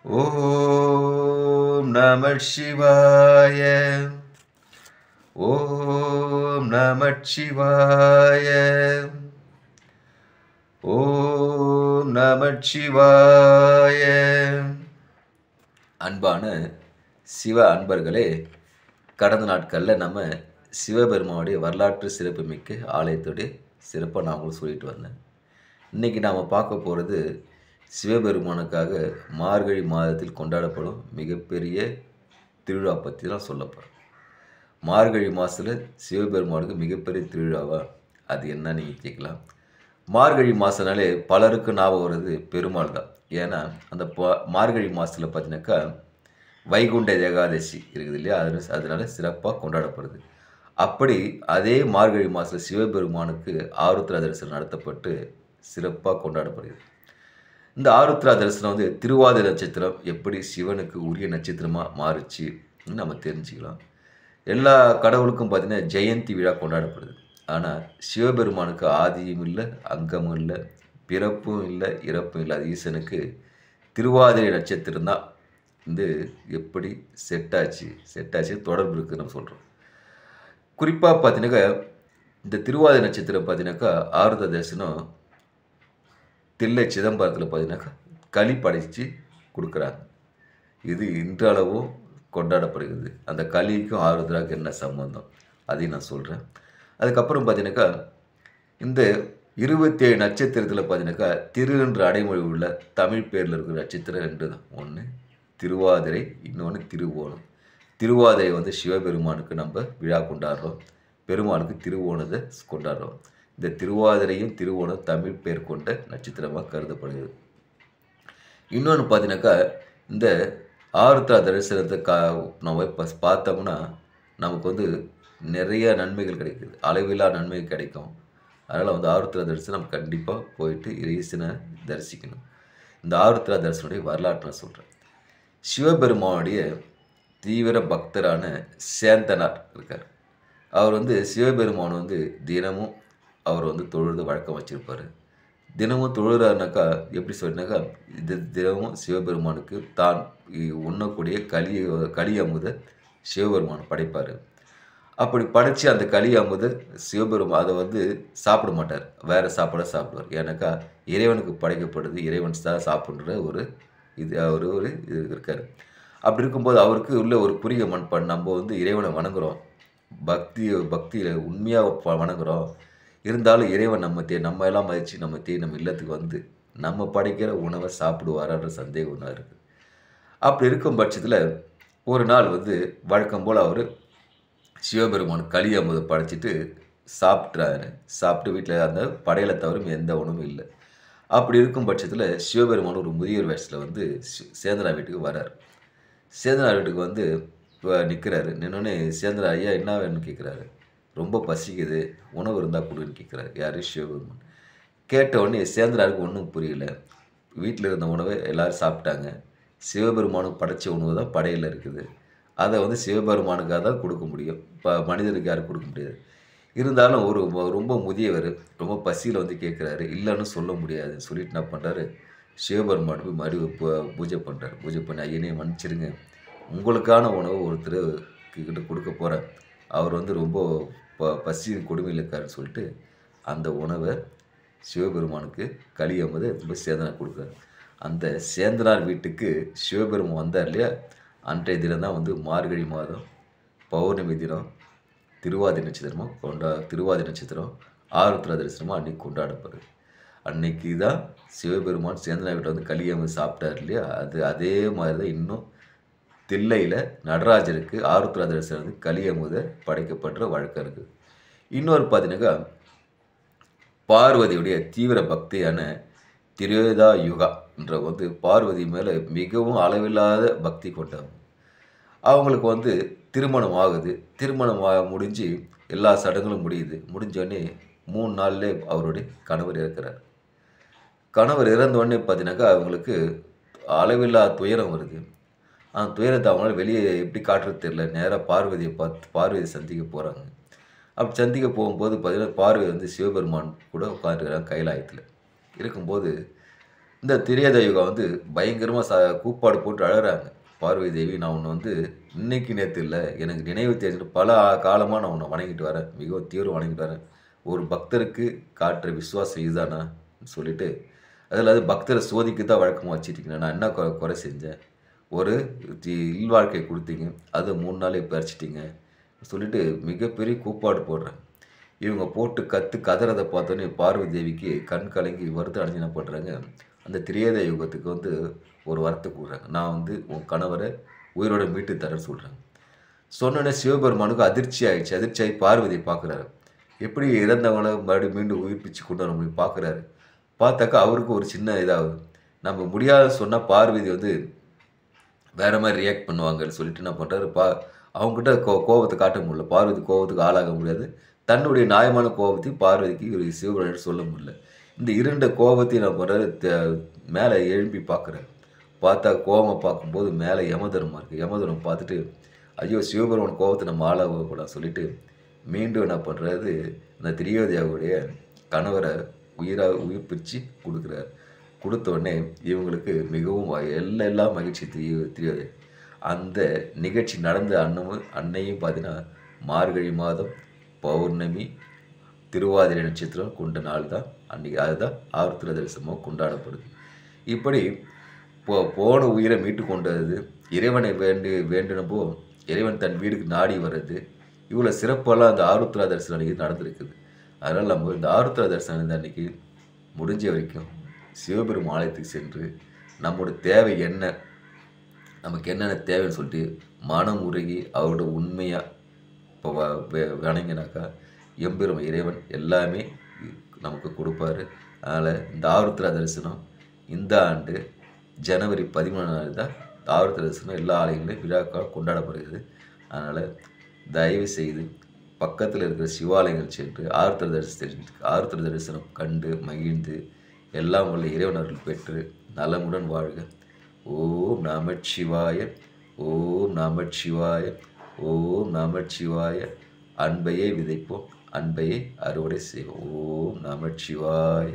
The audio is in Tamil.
ஓம் நம சிவாய. ஓம் நம சிவாய. ஓம் நம சிவாய. அன்பான சிவ அன்பர்களே, கடந்த நாட்களில் நம்ம சிவபெருமானுடைய வரலாற்று சிறப்புமிக்க ஆலயத்துடைய சிறப்பை நான் உங்களுக்கு சொல்லிட்டு வந்தேன். இன்றைக்கி நாம் பார்க்க போகிறது சிவபெருமானுக்காக மார்கழி மாதத்தில் கொண்டாடப்படும் மிகப்பெரிய திருவிழா பற்றி தான் சொல்ல போகிறேன். மார்கழி மாதத்தில் சிவபெருமானுக்கு மிகப்பெரிய திருவிழாவா? அது என்ன நீங்கள் கேட்கலாம். மார்கழி மாதம்னாலே பலருக்கு ஞாபகம் வருது பெருமாள் தான். ஏன்னா அந்த மார்கழி மாதத்தில் பார்த்தீங்கன்னாக்கா வைகுண்ட ஏகாதசி இருக்குது இல்லையா, அதனால சிறப்பாக கொண்டாடப்படுது. அப்படி அதே மார்கழி மாதத்தில் சிவபெருமானுக்கு ஆருத்ரா தரிசனம் நடத்தப்பட்டு சிறப்பாக கொண்டாடப்படுகிறது. இந்த ஆருத்ரா தரிசனம் திருவாதிரை நட்சத்திரம் எப்படி சிவனுக்கு உரிய நட்சத்திரமாக மாறுச்சு நம்ம தெரிஞ்சுக்கலாம். எல்லா கடவுளுக்கும் பார்த்தீங்கன்னா ஜெயந்தி விழா கொண்டாடப்படுது. ஆனால் சிவபெருமானுக்கு ஆதியும் இல்லை, அங்கமும் இல்லை, பிறப்பும் இல்லை, இறப்பும் இல்லை. அது ஈசனுக்கு திருவாதிரை நட்சத்திரம் தான் எப்படி செட்டாச்சு தொடர்பு இருக்குது நம்ம சொல்கிறோம். குறிப்பாக பார்த்தீங்கன்னாக்கா இந்த திருவாதிரை நட்சத்திரம் பார்த்தீங்கன்னாக்கா ஆருத்ரா தரிசனம் தில்லை சிதம்பரத்தில் பார்த்தீங்கன்னாக்கா களி படைத்து கொடுக்குறாங்க. இது இன்றளவும் கொண்டாடப்படுகிறது. அந்த களிக்கும் ஆருத்ராவுக்கு என்ன சம்பந்தம் அதையும் நான் சொல்கிறேன். அதுக்கப்புறம் பார்த்தீங்கன்னாக்கா இந்த 27 நட்சத்திரத்தில் பார்த்தீங்கன்னாக்கா திருன்ற அடைமொழி உள்ள தமிழ் பேரில் இருக்கிற நட்சத்திரம் 2 தான். ஒன்று திருவாதிரை, இன்னொன்று திருவோணம். திருவாதிரை சிவபெருமானுக்கு நம்ம விழா கொண்டாடுறோம், பெருமாளுக்கு திருவோணத்தை கொண்டாடுறோம். இந்த திருவாதிரையும் திருவோணம் தமிழ் பேர் கொண்ட நட்சத்திரமாக கருதப்படுகிறது. இன்னொன்று பார்த்தீங்கன்னாக்கா இந்த ஆருத்ரா தரிசனத்தை நம்ம பார்த்தோம்னா நமக்கு நிறைய நன்மைகள் கிடைக்குது, அளவில்லா நன்மைகள் கிடைக்கும். அதனால் ஆருத்ரா தரிசனம் நம்ம கண்டிப்பாக போயிட்டு ஈசனை தரிசிக்கணும். இந்த ஆருத்ரா தரிசனுடைய வரலாற்றை நான் சொல்கிறேன். சிவபெருமானுடைய தீவிர பக்தரான சேந்தனார் இருக்கார். அவர் சிவபெருமான் தினமும் அவர் தொழுது வழக்கம் வச்சுருப்பார். தினமும் தொழுறாருனாக்கா எப்படி சொல்லினாக்கா இது தினமும் சிவபெருமானுக்கு தான் உண்ணக்கூடிய களி அமுத சிவபெருமான் படைப்பார். அப்படி படைத்து அந்த களி அமுத சிவபெருமான் அதை சாப்பிட மாட்டார், வேறு சாப்பிடுவார். ஏன்னாக்கா இறைவனுக்கு படைக்கப்படுது, இறைவன் தான் சாப்பிட்ற ஒரு இது இருக்கார். அப்படி இருக்கும்போது அவருக்கு உள்ள ஒரு குறுகிய மண்பாடு, நம்ம இறைவனை வணங்குகிறோம், பக்தியில் உண்மையாக வணங்குகிறோம். இருந்தாலும் இறைவன் நம்ம எல்லாம் மதித்து நம்ம இல்லத்துக்கு நம்ம படைக்கிற உணவை சாப்பிடுவாரான்ற சந்தேகம் ஒன்றா இருக்குது. அப்படி இருக்கும் பட்சத்தில் ஒரு நாள் வழக்கம் போல் அவர் சிவபெருமான் களி அமுதை படைச்சிட்டு சாப்பிட்டு வீட்டில் அந்த படையலை தவிர எந்த உணவும் இல்லை. அப்படி இருக்கும் பட்சத்தில் சிவபெருமான் ஒரு முதியோர் வயசில் சேந்தனார் வீட்டுக்கு வர்றார். சேந்தனார் வீட்டுக்கு நிற்கிறாரு. நின்னோடனே சேந்தனார் ஐயா என்ன வேணும்னு கேட்குறாரு. ரொம்ப பசிக்குது, உணவு இருந்தால் கொடுன்னு கேட்குறாரு. யார்? சிவபெருமான். கேட்டவுடனே சேந்தனாருக்கு ஒன்றும் புரியல. வீட்டில் இருந்த உணவை எல்லோரும் சாப்பிட்டாங்க. சிவபெருமானுக்கு படைச்ச உணவு தான் படையில் இருக்குது. அதை சிவபெருமானுக்காக தான் கொடுக்க முடியும், மனிதருக்கு யாரும் கொடுக்க முடியாது. இருந்தாலும் ரொம்ப முதியவர் ரொம்ப பசியில் கேட்குறாரு. இல்லைன்னு சொல்ல முடியாது. சொல்லிட்டு என்ன பண்ணுறாரு, சிவபெருமான் போய் மறுபடியும் பூஜை பண்ணுறாரு. பூஜை பண்ணி ஐயனே மன்னிச்சிருங்க, உங்களுக்கான உணவு ஒருத்தர் கிட்ட கொடுக்க போகிறேன், அவர் ரொம்ப பசியின் கொடுமையில் இருக்காருன்னு சொல்லிட்டு அந்த உணவை சிவபெருமானுக்கு களி அமுதை ரொம்ப சேந்தனார் கொடுக்குறாரு. அந்த சேந்தனார் வீட்டுக்கு சிவபெருமான் வந்தார் இல்லையா, அன்றைய தினம் தான் மார்கழி மாதம் பௌர்ணமி தினம் திருவாதிரை நட்சத்திரம் ஆருத்ரா தரிசனமாக அன்றைக்கி கொண்டாடப்படுது. அன்னைக்கு தான் சிவபெருமான் சேந்தனார் வீட்டை களி அமுதை சாப்பிட்டார் இல்லையா, அதே மாதிரி தான் இன்னும் தில்லையில் நடராஜருக்கு ஆருத்ரா தரிசனம் களி அமுதை படைக்கப்படுற வழக்கம் இருக்குது. இன்னொரு பார்த்தீங்கன்னாக்கா பார்வதியுடைய தீவிர பக்தியான திரேதா யுகா என்ற பார்வதி மேலே மிகவும் அளவில்லாத பக்தி கொண்டவங்க. அவங்களுக்கு திருமணம் ஆகுது. திருமணம் முடிஞ்சு எல்லா சடங்குகளும் முடிஞ்சோடனே 3 நாள்லே அவருடைய கணவர் இறக்குறார். கணவர் இறந்தோடனே பார்த்தீங்கன்னாக்கா அவங்களுக்கு அளவில்லா துயரம் வருது. அந்த துயரத்தை அவங்களால வெளியே எப்படி காட்டுறது தெரியல. நேராக பார்வதியை சந்திக்க போகிறாங்க. அப்படி சந்திக்க போகும்போது பார்த்தீங்கன்னா பார்வதி சிவபெருமான் கூட உட்காந்துருக்கிறாங்க கைலாயத்தில். இருக்கும்போது இந்த திரேதா யுகம் வந்து பயங்கரமா கூப்பாடு போட்டு அழறாங்க. பார்வதி தேவி, நான் உன்ன வந்து இன்னைக்கு நேத்து இல்ல, எனக்கு நினைவு தெரிஞ்சு பல காலமா நான் உன்ன வணங்கிட்டு வரேன். மிகவும் தீவிரம் வணங்கிட்டு வரேன். ஒரு பக்தருக்கு காட்டுற விசுவாசம் இதுதானா? சொல்லிட்டு, அதில அது பக்தர சோதிக்க தான் வழக்கமா வச்சுட்டீங்களா? நான் என்ன குறை செஞ்சேன்? ஒரு இல்வாழ்க்கை குடுத்தீங்க. அது 3 நாள்லயே பறிச்சுட்டீங்க. சொல்லிட்டு மிகப்பெரிய கூப்பாடு போடுறாங்க. இவங்க போட்டு கதறத பார்த்தோன்னே பார்வதி தேவிக்கு கண் கலங்கி வருத்தம் அடைஞ்சு என்ன பண்றாங்க, அந்த திரேதா யுகத்துக்கு வந்து ஒரு வரத்த கூறுறாங்க. நான் வந்து உன் கணவர உயிரோட மீட்டு தரேன்னு சொல்றாங்க. சொன்னோனே சிவபெருமானுக்கு அதிர்ச்சி ஆயிடுச்சு. அதிர்ச்சியாகி பார்வதிய பார்க்குறாரு. எப்படி இறந்தவங்கள மறுபடியும் மீண்டும் உயிர்ப்பிச்சு கொண்டு வர முடியும் பார்க்குறாரு. பார்த்தாக்கா அவருக்கு ஒரு சின்ன இதாகுது. நம்ம முடியாதுன்னு சொன்னா பார்வதி வந்து வேற மாரி ரியாக்ட் பண்ணுவாங்கன்னு சொல்லிட்டு என்ன பண்றாரு, அவங்ககிட்ட கோவத்த காட்ட முடியல. பார்வதி கோவத்துக்கு ஆளாக முடியாது. தன்னுடைய நியாயமான கோவத்தையும் பார்வதிக்கு இவரு சிவபெருமானிடம் சொல்ல முடியல. இந்த இருண்ட கோவத்தையும் என்ன பண்றாரு, மேல எழும்பி பார்க்குறாரு. பார்த்தா கோவமா பார்க்கும்போது மேல யமதர்மன் இருக்கு. யமதர்மன் பார்த்துட்டு, ஐயோ! சிவபெருமான் கோவத்த நம்ம ஆளாகக்கூடாதுன்னு சொல்லிட்டு, மீண்டும் என்ன பண்றாரு, அந்த திரியோதயாவுடைய கணவர உயிர் பிரிச்சு குடுக்குறாரு. குடுத்த உடனே இவங்களுக்கு மிகவும் எல்லாம் மகிழ்ச்சி தெரியாது. அந்த நிகழ்ச்சி நடந்த அன்னையும் பார்த்தீங்கன்னா, மார்கழி மாதம் பௌர்ணமி, திருவாதிரை நட்சத்திரம் கொண்ட நாள் தான் அன்னைக்கு. அதுதான் ஆருத்ரா தரிசனமா கொண்டாடப்படுது. இப்படி போன உயிரை மீட்டு கொண்டது, இறைவனை வேண்டினப்போ இறைவன் தன் வீடுக்கு நாடி வர்றது, இவ்வளோ சிறப்பெல்லாம் அந்த ஆருத்ரா தரிசனம் அன்னைக்கு நடந்திருக்குது. அதனால் நம்ம இந்த ஆருத்ரா தரிசனம் அன்னைக்கு முடிஞ்ச வரைக்கும் சிவபெருமான் ஆலயத்துக்கு சென்று நம்மோட தேவை என்ன, நமக்கு என்னென்ன தேவைன்னு சொல்லிட்டு மனம் உருகி அவரோட உண்மையாக இப்போ வணங்கினாக்கா எம்பெருமை இறைவன் எல்லாமே நமக்கு கொடுப்பாரு. அதனால் இந்த ஆருத்ரா தரிசனம் இந்த ஆண்டு ஜனவரி 13 தான் ஆருத்ரா தரிசனம் எல்லா ஆலயங்களையும் விழாக்காக கொண்டாடப்படுகிறது. அதனால் தயவு செய்து பக்கத்தில் இருக்கிற சிவாலயங்கள் சென்று ஆருத்ரா தரிசனம் கண்டு மகிழ்ந்து எல்லாம் உள்ள இறைவனர்கள் பெற்று நலமுடன் வாழ்க. ஓம் நமச்சிவாய, ஓம் நமச்சிவாய, ஓம் நமச்சிவாய. அன்பையே விதைப்போம், அன்பையே அறுவடை செய்வோம். ஓம் நமச்சிவாய.